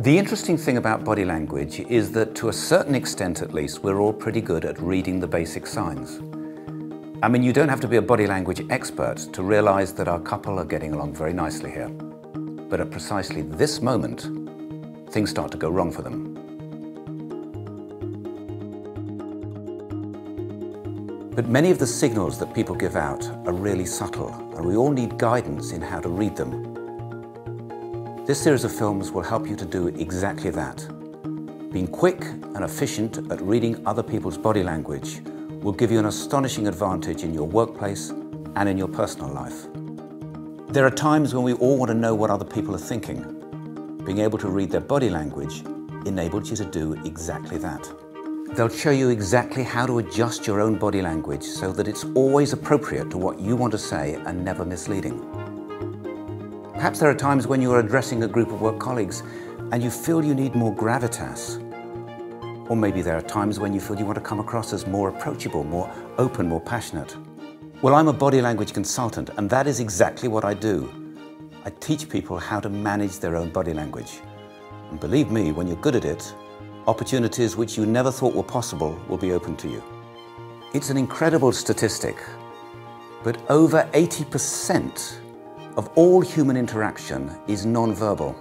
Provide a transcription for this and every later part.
The interesting thing about body language is that, to a certain extent at least, we're all pretty good at reading the basic signs. I mean, you don't have to be a body language expert to realize that our couple are getting along very nicely here. But at precisely this moment, things start to go wrong for them. But many of the signals that people give out are really subtle, and we all need guidance in how to read them. This series of films will help you to do exactly that. Being quick and efficient at reading other people's body language will give you an astonishing advantage in your workplace and in your personal life. There are times when we all want to know what other people are thinking. Being able to read their body language enables you to do exactly that. They'll show you exactly how to adjust your own body language so that it's always appropriate to what you want to say and never misleading. Perhaps there are times when you are addressing a group of work colleagues and you feel you need more gravitas. Or maybe there are times when you feel you want to come across as more approachable, more open, more passionate. Well, I'm a body language consultant, and that is exactly what I do. I teach people how to manage their own body language. And believe me, when you're good at it, opportunities which you never thought were possible will be open to you. It's an incredible statistic, but over 80% of all human interaction is non-verbal.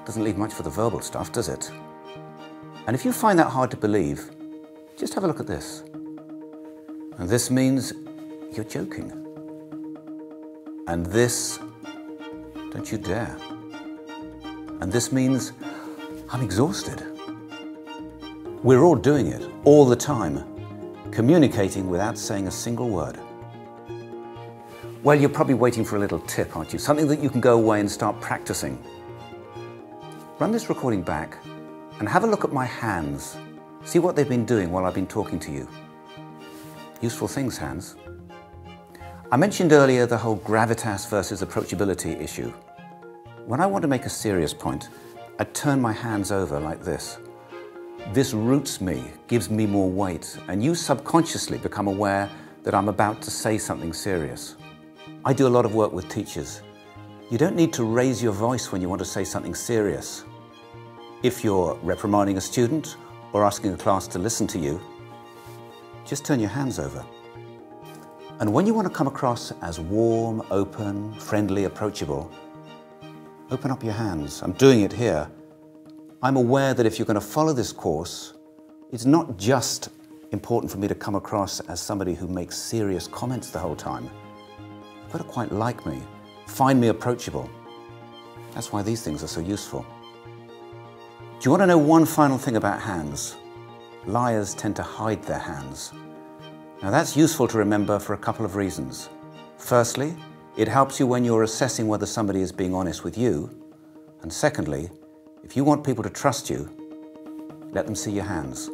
Doesn't leave much for the verbal stuff, does it? And if you find that hard to believe, just have a look at this. And this means you're joking. And this, don't you dare. And this means I'm exhausted. We're all doing it, all the time, communicating without saying a single word. Well, you're probably waiting for a little tip, aren't you? Something that you can go away and start practicing. Run this recording back and have a look at my hands. See what they've been doing while I've been talking to you. Useful things, hands. I mentioned earlier the whole gravitas versus approachability issue. When I want to make a serious point, I turn my hands over like this. This roots me, gives me more weight, and you subconsciously become aware that I'm about to say something serious. I do a lot of work with teachers. You don't need to raise your voice when you want to say something serious. If you're reprimanding a student or asking a class to listen to you, just turn your hands over. And when you want to come across as warm, open, friendly, approachable, open up your hands. I'm doing it here. I'm aware that if you're going to follow this course, it's not just important for me to come across as somebody who makes serious comments the whole time. You've got to quite like me, find me approachable. That's why these things are so useful. Do you want to know one final thing about hands? Liars tend to hide their hands. Now that's useful to remember for a couple of reasons. Firstly, it helps you when you're assessing whether somebody is being honest with you. And secondly, if you want people to trust you, let them see your hands.